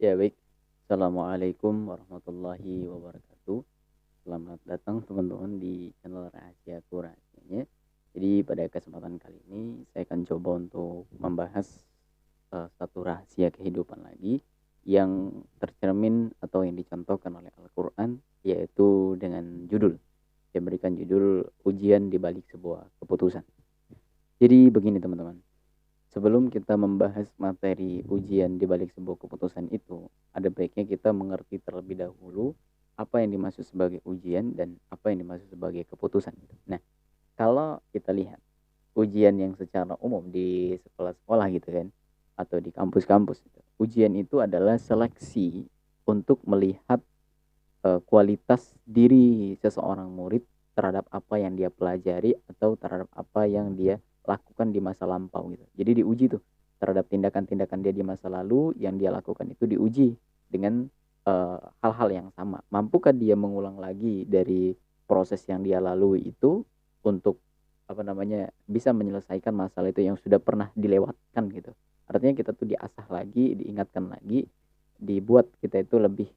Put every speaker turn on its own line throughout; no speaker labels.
Ya baik, Assalamualaikum warahmatullahi wabarakatuh. Selamat datang teman-teman di channel Rahasiaku Rahasianya. Jadi pada kesempatan kali ini saya akan coba untuk membahas satu rahasia kehidupan lagi yang tercermin atau yang dicontohkan oleh Al-Quran, yaitu dengan judul. Saya berikan judul ujian di balik sebuah keputusan. Jadi begini teman-teman. Sebelum kita membahas materi ujian di balik sebuah keputusan itu, ada baiknya kita mengerti terlebih dahulu apa yang dimaksud sebagai ujian dan apa yang dimaksud sebagai keputusan. Nah, kalau kita lihat ujian yang secara umum di sekolah-sekolah gitu kan, atau di kampus-kampus, ujian itu adalah seleksi untuk melihat kualitas diri seseorang murid terhadap apa yang dia pelajari atau terhadap apa yang dia lakukan di masa lampau gitu. Jadi diuji tuh terhadap tindakan-tindakan dia di masa lalu yang dia lakukan itu diuji dengan hal-hal yang sama. Mampukah dia mengulang lagi dari proses yang dia lalui itu untuk apa namanya bisa menyelesaikan masalah itu yang sudah pernah dilewatkan gitu. Artinya kita tuh diasah lagi, diingatkan lagi, dibuat kita itu lebih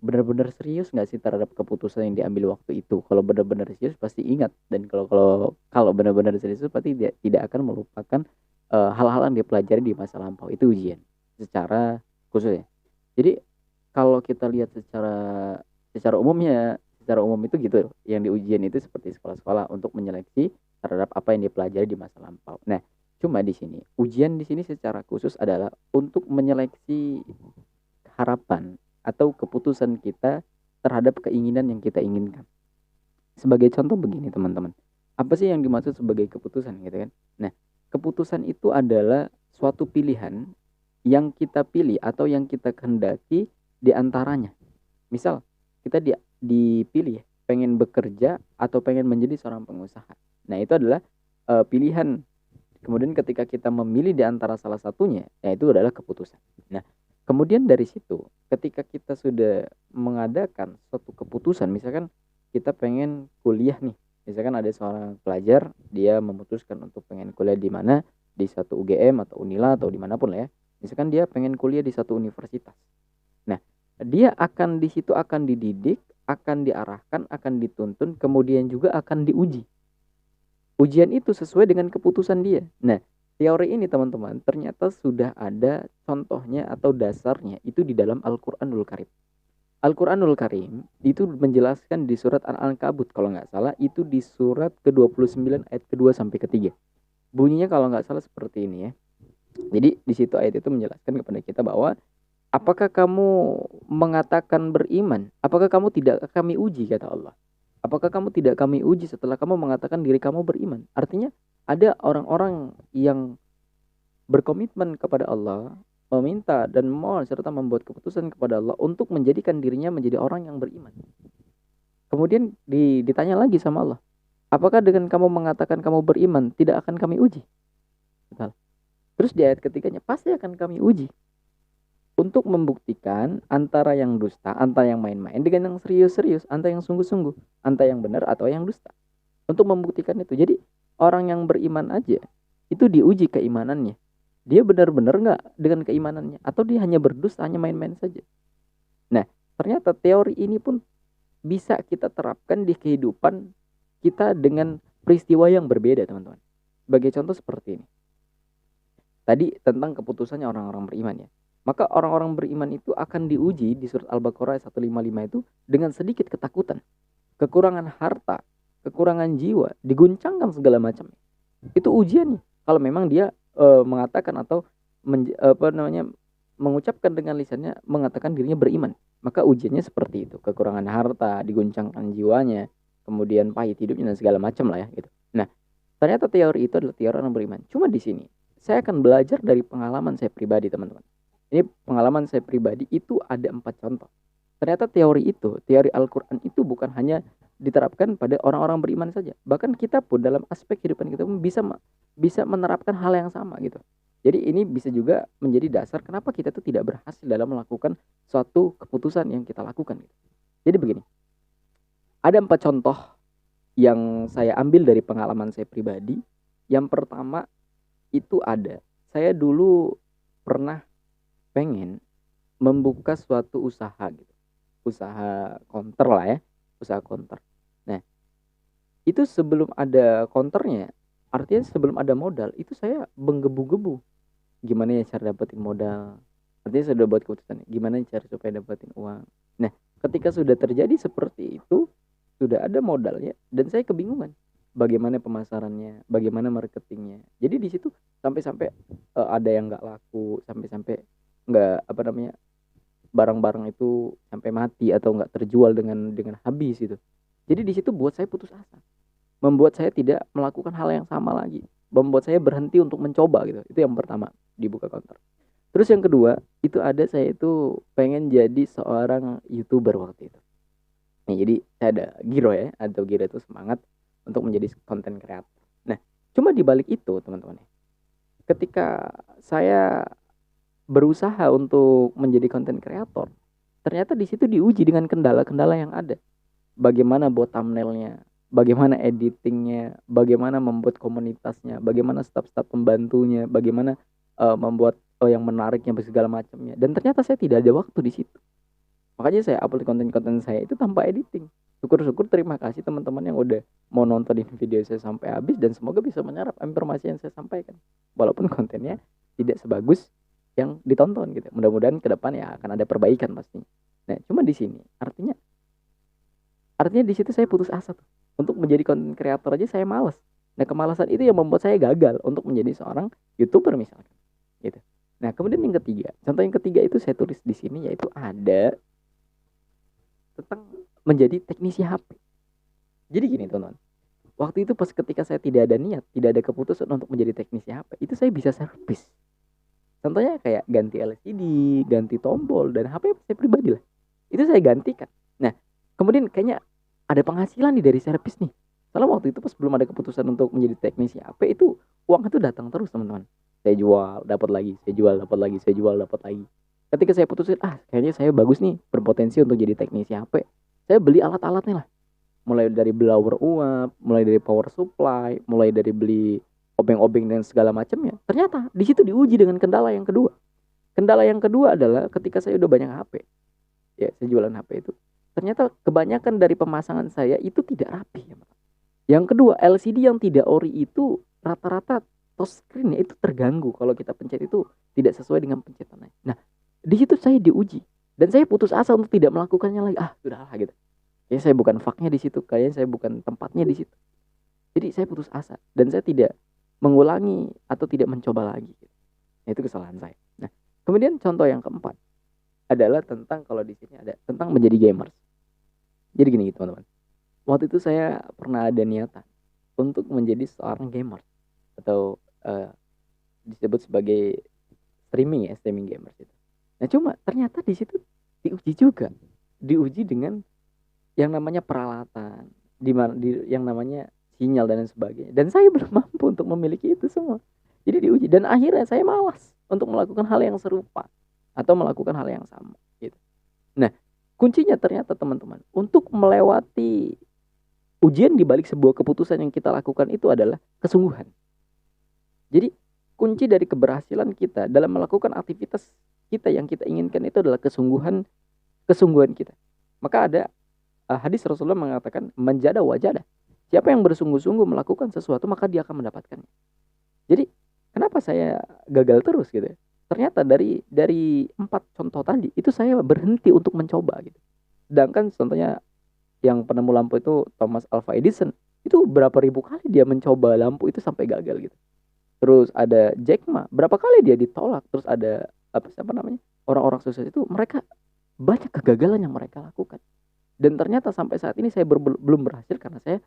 benar-benar serius nggak sih terhadap keputusan yang diambil waktu itu. Kalau benar-benar serius pasti ingat, dan kalau kalau kalau benar-benar serius pasti tidak akan melupakan hal-hal yang dipelajari di masa lampau. Itu ujian secara khusus ya. Jadi kalau kita lihat secara umumnya, secara umum itu gitu, yang diujian itu seperti sekolah-sekolah untuk menyeleksi terhadap apa yang dipelajari di masa lampau. Nah, cuma di sini ujian di sini secara khusus adalah untuk menyeleksi harapan atau keputusan kita terhadap keinginan yang kita inginkan. Sebagai contoh begini teman-teman, apa sih yang dimaksud sebagai keputusan gitu kan? Nah, keputusan itu adalah suatu pilihan yang kita pilih atau yang kita kehendaki di antaranya. Misal, kita dipilih pengen bekerja atau pengen menjadi seorang pengusaha. Nah, itu adalah pilihan. Kemudian ketika kita memilih di antara salah satunya, ya itu adalah keputusan. Nah, kemudian dari situ, ketika kita sudah mengadakan suatu keputusan, misalkan kita pengen kuliah nih, misalkan ada seorang pelajar, dia memutuskan untuk pengen kuliah di mana, di satu UGM atau Unila atau dimanapun lah ya. Misalkan dia pengen kuliah di satu universitas. Nah, dia akan di situ akan dididik, akan diarahkan, akan dituntun, kemudian juga akan diuji. Ujian itu sesuai dengan keputusan dia. Nah, teori ini teman-teman ternyata sudah ada contohnya atau dasarnya itu di dalam Al-Quranul Karim. Al-Quranul Karim itu menjelaskan di surat Al-Ankabut kalau nggak salah, itu di surat ke-29 ayat kedua sampai ketiga. Bunyinya kalau nggak salah seperti ini ya. Jadi di situ ayat itu menjelaskan kepada kita bahwa apakah kamu mengatakan beriman? Apakah kamu tidak kami uji, kata Allah. Apakah kamu tidak kami uji setelah kamu mengatakan diri kamu beriman? Artinya ada orang-orang yang berkomitmen kepada Allah, meminta dan memohon serta membuat keputusan kepada Allah untuk menjadikan dirinya menjadi orang yang beriman. Kemudian ditanya lagi sama Allah, apakah dengan kamu mengatakan kamu beriman tidak akan kami uji? Terus di ayat ketiganya, pasti akan kami uji untuk membuktikan antara yang dusta, antara yang main-main dengan yang serius-serius, antara yang sungguh-sungguh, antara yang benar atau yang dusta. Untuk membuktikan itu. Jadi orang yang beriman aja itu diuji keimanannya. Dia benar-benar nggak dengan keimanannya, atau dia hanya berdusta, hanya main-main saja. Nah, ternyata teori ini pun bisa kita terapkan di kehidupan kita dengan peristiwa yang berbeda, teman-teman. Sebagai contoh seperti ini. Tadi tentang keputusannya orang-orang beriman ya. Maka orang-orang beriman itu akan diuji di surat Al-Baqarah 155 itu dengan sedikit ketakutan, kekurangan harta, kekurangan jiwa, diguncangkan segala macam. Itu ujiannya. Kalau memang dia mengatakan atau mengucapkan dengan lisannya mengatakan dirinya beriman, maka ujiannya seperti itu, kekurangan harta, diguncangkan jiwanya, kemudian pahit hidupnya dan segala macam lah ya gitu. Nah, ternyata teori itu adalah teori orang beriman. Cuma di sini saya akan belajar dari pengalaman saya pribadi, teman-teman. Ini pengalaman saya pribadi itu ada 4 contoh. Ternyata teori itu, teori Al-Quran itu bukan hanya diterapkan pada orang-orang beriman saja. Bahkan kita pun dalam aspek kehidupan kita pun bisa menerapkan hal yang sama gitu. Jadi ini bisa juga menjadi dasar kenapa kita tuh tidak berhasil dalam melakukan suatu keputusan yang kita lakukan gitu. Jadi begini, ada 4 contoh yang saya ambil dari pengalaman saya pribadi. Yang pertama itu ada, saya dulu pernah pengen membuka suatu usaha gitu. Usaha counter lah ya, usaha counter. Nah, itu sebelum ada counternya, artinya sebelum ada modal, itu saya menggebu-gebu. Gimana ya cara dapetin modal? Artinya sudah buat keputusan, gimana cara supaya dapetin uang. Nah, ketika sudah terjadi seperti itu, sudah ada modalnya, dan saya kebingungan. Bagaimana pemasarannya, bagaimana marketingnya. Jadi di situ sampai-sampai ada yang nggak laku, sampai-sampai nggak apa namanya barang-barang itu sampai mati atau nggak terjual dengan habis itu. Jadi di situ buat saya putus asa, membuat saya tidak melakukan hal yang sama lagi, membuat saya berhenti untuk mencoba gitu. Itu yang pertama, dibuka counter. Terus yang kedua, itu ada saya itu pengen jadi seorang YouTuber waktu itu. Nih, jadi saya ada giro ya, atau giro itu semangat untuk menjadi konten kreator. Nah, cuma di balik itu teman-teman, ketika saya berusaha untuk menjadi konten kreator, ternyata di situ diuji dengan kendala-kendala yang ada. Bagaimana buat thumbnailnya, bagaimana editingnya, bagaimana membuat komunitasnya, bagaimana staf-staf pembantunya, bagaimana membuat yang menariknya segala macamnya. Dan ternyata saya tidak ada waktu di situ. Makanya saya upload konten-konten saya itu tanpa editing. Syukur-syukur, terima kasih teman-teman yang udah mau nontonin video saya sampai habis, dan semoga bisa menyerap informasi yang saya sampaikan. Walaupun kontennya tidak sebagus yang ditonton gitu. Mudah-mudahan ke depan ya akan ada perbaikan pastinya. Nah, cuma di sini artinya di situ saya putus asa tuh. Untuk menjadi konten kreator aja saya malas. Nah, kemalasan itu yang membuat saya gagal untuk menjadi seorang YouTuber misalkan. Gitu. Nah, kemudian yang ketiga, contoh yang ketiga itu saya tulis di sini, yaitu ada tentang menjadi teknisi HP. Jadi gini teman-teman, waktu itu pas ketika saya tidak ada niat, tidak ada keputusan untuk menjadi teknisi HP, itu saya bisa servis. Contohnya kayak ganti LCD, ganti tombol, dan HP saya pribadi lah. Itu saya gantikan. Nah, kemudian kayaknya ada penghasilan nih dari servis nih. Soalnya waktu itu pas belum ada keputusan untuk menjadi teknisi HP, itu uang itu datang terus teman-teman. Saya jual, dapat lagi, saya jual, dapat lagi, saya jual, dapat lagi. Ketika saya putusin, kayaknya saya bagus nih, berpotensi untuk jadi teknisi HP. Saya beli alat-alatnya lah. Mulai dari blower uap, mulai dari power supply, mulai dari beli obeng-obeng dan segala macamnya. Ternyata di situ diuji dengan kendala yang kedua. Kendala yang kedua adalah ketika saya udah banyak HP, ya saya jualan HP itu. Ternyata kebanyakan dari pemasangan saya itu tidak rapi. Yang kedua, LCD yang tidak ori itu rata-rata touchscreen-nya itu terganggu kalau kita pencet itu tidak sesuai dengan pencetannya. Nah, di situ saya diuji dan saya putus asa untuk tidak melakukannya lagi. Sudahlah gitu. Kayaknya saya bukan faknya di situ, kayaknya saya bukan tempatnya di situ. Jadi saya putus asa dan saya tidak mengulangi atau tidak mencoba lagi. Nah, itu kesalahan saya. Nah, kemudian contoh yang keempat adalah tentang, kalau di sini ada tentang menjadi gamers. Jadi gini teman-teman. Waktu itu saya pernah ada niatan untuk menjadi seorang gamer atau disebut sebagai streaming gamers itu. Nah, cuma ternyata di situ diuji dengan yang namanya peralatan, yang namanya sinyal dan sebagainya. Dan saya belum mampu untuk memiliki itu semua. Jadi diuji dan akhirnya saya malas untuk melakukan hal yang serupa atau melakukan hal yang sama gitu. Nah, kuncinya ternyata teman-teman, untuk melewati ujian di balik sebuah keputusan yang kita lakukan itu adalah kesungguhan. Jadi kunci dari keberhasilan kita dalam melakukan aktivitas kita yang kita inginkan itu adalah kesungguhan kita. Maka ada hadis Rasulullah mengatakan, manjada wajada. Siapa yang bersungguh-sungguh melakukan sesuatu maka dia akan mendapatkannya. Jadi kenapa saya gagal terus gitu ya? Ternyata dari 4 contoh tadi itu saya berhenti untuk mencoba gitu. Sedangkan contohnya yang penemu lampu itu Thomas Alva Edison, itu berapa ribu kali dia mencoba lampu itu sampai gagal gitu. Terus ada Jack Ma, berapa kali dia ditolak. Terus ada siapa namanya, orang-orang sukses itu, mereka banyak kegagalan yang mereka lakukan. Dan ternyata sampai saat ini saya belum berhasil karena saya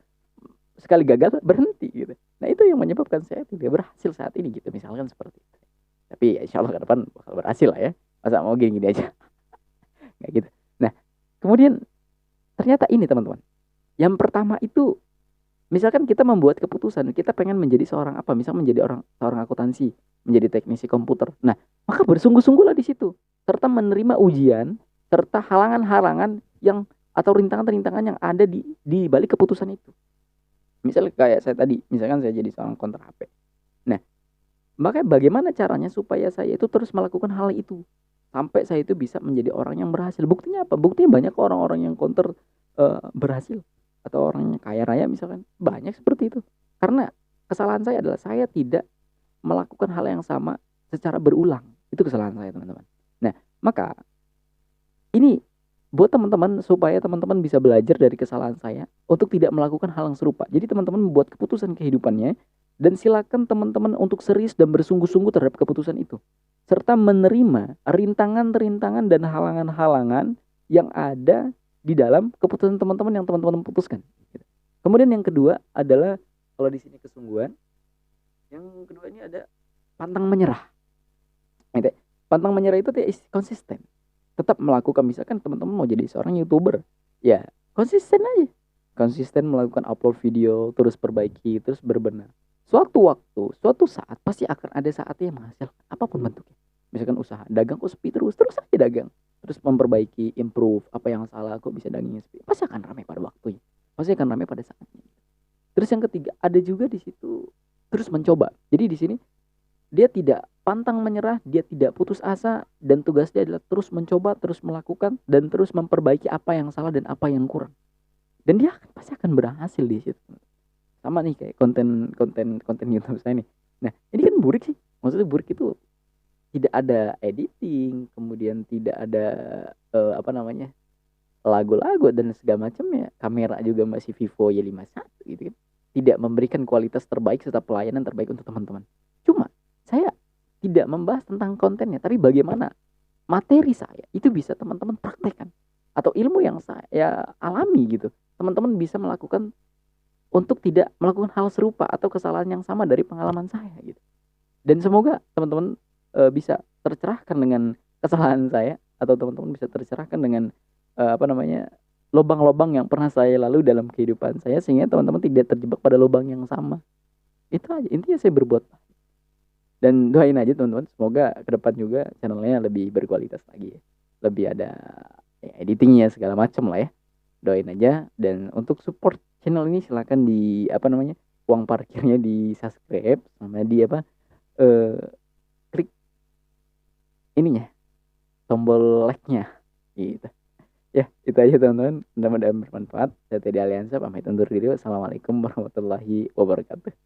sekali gagal berhenti gitu. Nah, itu yang menyebabkan saya tidak berhasil saat ini gitu, misalkan seperti itu. Tapi ya insya Allah ke depan bakal berhasil lah ya. Masa mau gini-gini aja. Nggak gitu. Nah, kemudian ternyata ini teman-teman. Yang pertama itu, misalkan kita membuat keputusan, kita pengen menjadi seorang apa, misal menjadi seorang akuntansi, menjadi teknisi komputer. Nah, maka bersungguh-sungguhlah di situ, serta menerima ujian, serta halangan-halangan yang atau rintangan-rintangan yang ada di balik keputusan itu. Misalnya kayak saya tadi, misalkan saya jadi seorang konter HP. Nah, maka bagaimana caranya supaya saya itu terus melakukan hal itu sampai saya itu bisa menjadi orang yang berhasil. Buktinya apa? Buktinya banyak orang-orang yang counter berhasil, atau orangnya kaya raya misalkan, banyak seperti itu. Karena kesalahan saya adalah saya tidak melakukan hal yang sama secara berulang. Itu kesalahan saya, teman-teman. Nah, maka ini buat teman-teman, supaya teman-teman bisa belajar dari kesalahan saya untuk tidak melakukan hal yang serupa. Jadi teman-teman membuat keputusan kehidupannya, dan silakan teman-teman untuk serius dan bersungguh-sungguh terhadap keputusan itu, serta menerima rintangan-rintangan dan halangan-halangan yang ada di dalam keputusan teman-teman yang teman-teman putuskan. Kemudian yang kedua adalah, kalau di sini kesungguhan, yang kedua ini ada pantang menyerah. Pantang menyerah itu konsisten, tetap melakukan. Misalkan teman-teman mau jadi seorang YouTuber, ya konsisten aja, konsisten melakukan upload video, terus perbaiki, terus berbenah. Suatu waktu, suatu saat pasti akan ada saatnya yang menghasilkan apapun bentuknya. Misalkan usaha dagang kok sepi, terus aja dagang, terus memperbaiki, improve apa yang salah, kok bisa dagangnya sepi, pasti akan ramai pada waktunya, pasti akan ramai pada saatnya. Terus yang ketiga ada juga di situ, terus mencoba. Jadi di sini dia tidak pantang menyerah, dia tidak putus asa, dan tugasnya adalah terus mencoba, terus melakukan, dan terus memperbaiki apa yang salah dan apa yang kurang. Dan dia pasti akan berhasil di situ. Sama nih kayak konten YouTube saya nih. Nah, ini kan burik sih. Maksudnya burik itu tidak ada editing, kemudian tidak ada lagu-lagu dan segala macamnya. Kamera juga masih Vivo Y51 gitu kan. Tidak memberikan kualitas terbaik serta pelayanan terbaik untuk teman-teman. Cuma saya tidak membahas tentang kontennya, tapi bagaimana materi saya itu bisa teman-teman praktekkan, atau ilmu yang saya alami gitu, teman-teman bisa melakukan untuk tidak melakukan hal serupa atau kesalahan yang sama dari pengalaman saya gitu. Dan semoga teman-teman bisa tercerahkan dengan kesalahan saya, atau teman-teman bisa tercerahkan dengan lubang-lubang yang pernah saya lalui dalam kehidupan saya, sehingga teman-teman tidak terjebak pada lubang yang sama. Itu aja intinya, saya berbuat. Dan doain aja teman-teman, semoga ke depan juga channelnya lebih berkualitas lagi, lebih ada editingnya segala macam lah ya. Doain aja. Dan untuk support channel ini silahkan di uang parkirnya di subscribe, sama di klik ininya, tombol like-nya gitu. Ya, itu aja teman-teman. Mudah-mudahan bermanfaat. Saya Teddy Aliansa pamit undur diri. Assalamualaikum warahmatullahi wabarakatuh.